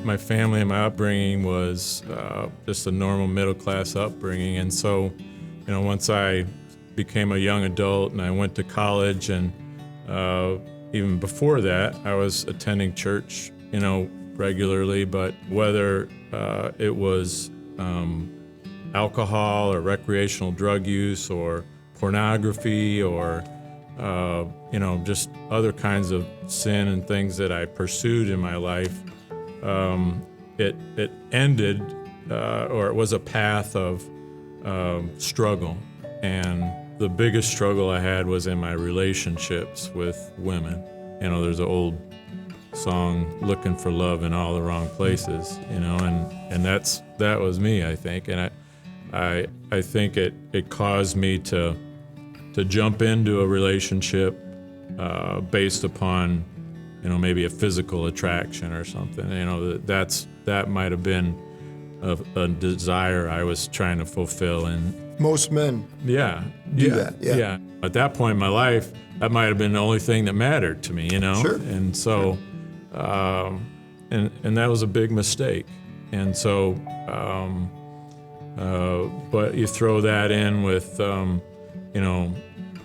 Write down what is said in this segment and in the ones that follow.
my family and my upbringing was just a normal middle-class upbringing. And so, once I became a young adult and I went to college, and even before that, I was attending church, regularly, but whether it was alcohol or recreational drug use or pornography or just other kinds of sin and things that I pursued in my life, it ended, or it was a path of struggle. And the biggest struggle I had was in my relationships with women. There's an old song, "Looking for love in all the wrong places," and that was me, I think. And I think it caused me to jump into a relationship based upon, maybe a physical attraction or something. That might have been a desire I was trying to fulfill. And most men do that. Yeah. At that point in my life, that might have been the only thing that mattered to me. Sure. And so, and that was a big mistake. And so, but you throw that in with,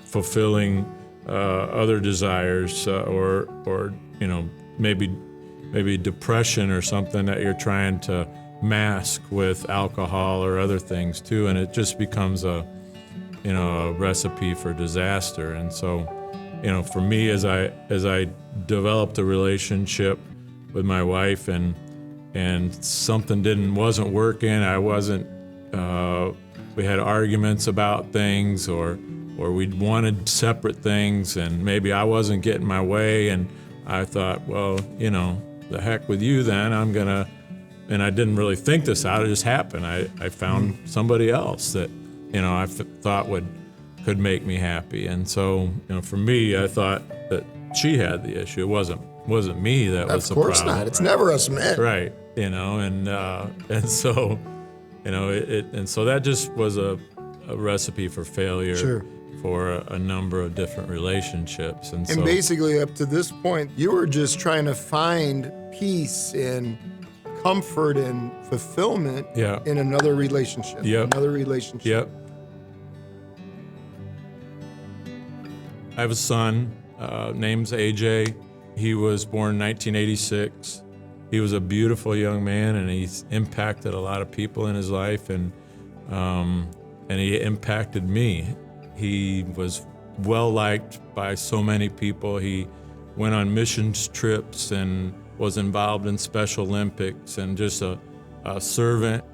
fulfilling other desires, or maybe depression or something that you're trying to mask with alcohol or other things too, and it just becomes a recipe for disaster. And so, for me, as I developed a relationship with my wife, and something wasn't working, we had arguments about things, or we wanted separate things, and maybe I wasn't getting my way, and I thought, well, the heck with you then, and I didn't really think this out, it just happened. I found somebody else that, I thought could make me happy. And so, for me, I thought that she had the issue. It wasn't me that was the problem. Of course not. It's never us men. Right. And so, and so that just was a recipe for failure. Sure. For a number of different relationships. And so basically, up to this point, you were just trying to find peace and comfort and fulfillment in another relationship. Another relationship. Yep. I have a son, name's AJ. He was born in 1986. He was a beautiful young man, and he's impacted a lot of people in his life, and he impacted me. He was well-liked by so many people. He went on missions trips and was involved in Special Olympics, and just a servant.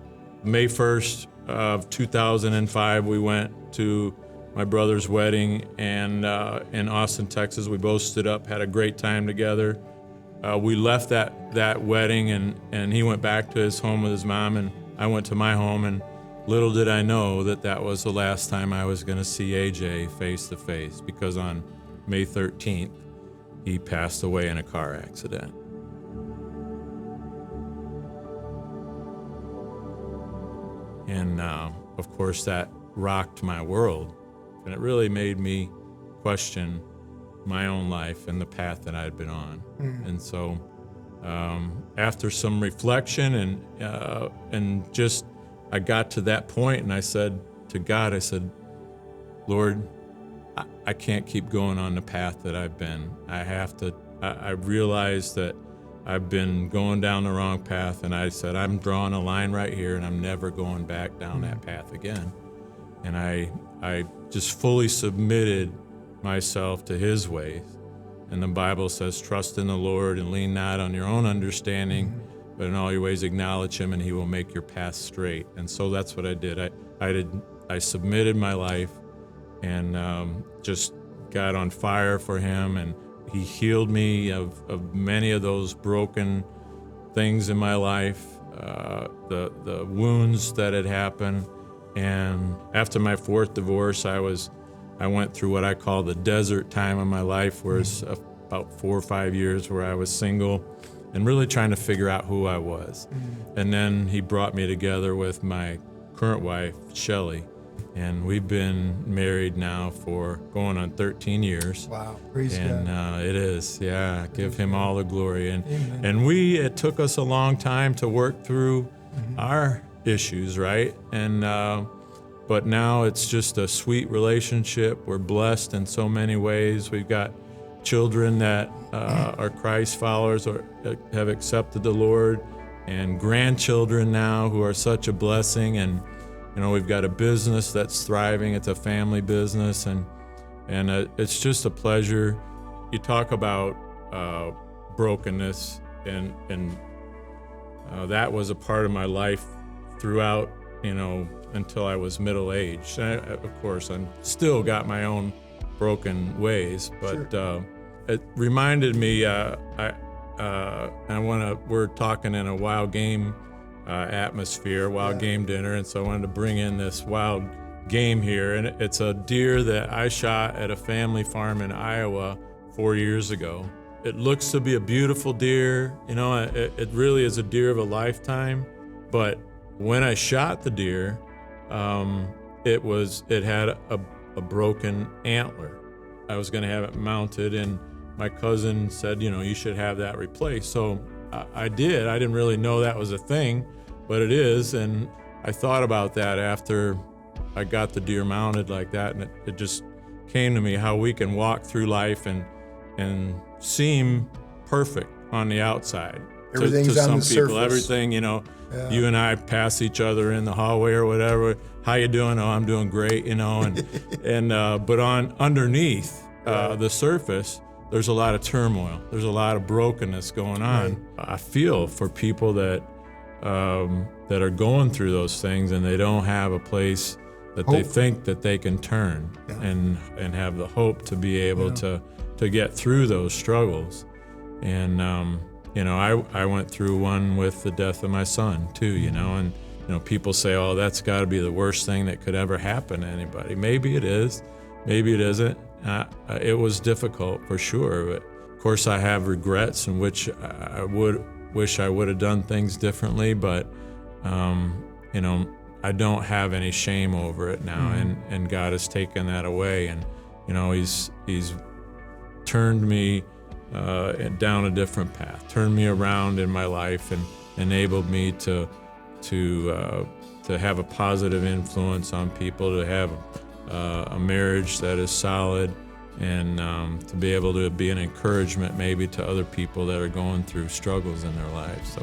May 1st of 2005, we went to my brother's wedding, and in Austin, Texas. We both stood up, had a great time together. We left that wedding, and he went back to his home with his mom, and I went to my home, and little did I know that was the last time I was going to see AJ face to face, because on May 13th, he passed away in a car accident. And of course, that rocked my world, and it really made me question my own life and the path that I'd been on. And so, after some reflection and just, I got to that point, and I said to God, Lord, I can't keep going on the path that I've been. I realized that I've been going down the wrong path, and I said, I'm drawing a line right here, and I'm never going back down that path again. And I just fully submitted myself to his ways. And the Bible says, trust in the Lord and lean not on your own understanding, but in all your ways acknowledge him, and he will make your path straight. And so that's what I did. I submitted my life, and just got on fire for him, and he healed me of many of those broken things in my life, the wounds that had happened. And after my fourth divorce, I went through what I call the desert time of my life, where it's about 4 or 5 years where I was single and really trying to figure out who I was. And then he brought me together with my current wife, Shelley, And we've been married now for going on 13 years. Wow, praise God. And it is, yeah, give him all the glory. And Amen. and it took us a long time to work through our issues, right? And but now it's just a sweet relationship. We're blessed in so many ways. We've got children that are Christ followers or have accepted the Lord, and grandchildren now who are such a blessing. And we've got a business that's thriving. It's a family business, and it's just a pleasure. You talk about brokenness, and that was a part of my life throughout, until I was middle-aged. Of course, I'm still got my own broken ways, but sure. It reminded me. We're talking in a wild game atmosphere, wild game dinner, and so I wanted to bring in this wild game here, and it's a deer that I shot at a family farm in Iowa 4 years ago. It looks to be a beautiful deer, it really is a deer of a lifetime, but when I shot the deer, it had a broken antler. I was going to have it mounted, and my cousin said, you should have that replaced. So I did. I didn't really know that was a thing, but it is. And I thought about that after I got the deer mounted like that, and it just came to me how we can walk through life and seem perfect on the outside. Everything's to on some the people, surface. everything, you and I pass each other in the hallway or whatever. How you doing? Oh, I'm doing great, and but underneath the surface, there's a lot of turmoil. There's a lot of brokenness going on. Right. I feel for people that are going through those things, and they don't have a place that they think that they can turn and have the hope to be able to get through those struggles. And I went through one with the death of my son too, and people say, oh, that's got to be the worst thing that could ever happen to anybody. Maybe it is, maybe it isn't. It was difficult for sure, but of course I have regrets in which I wish I would have done things differently, but I don't have any shame over it now, and God has taken that away, and he's turned me down a different path, turned me around in my life, and enabled me to have a positive influence on people, to have a marriage that is solid, and to be able to be an encouragement maybe to other people that are going through struggles in their lives. So.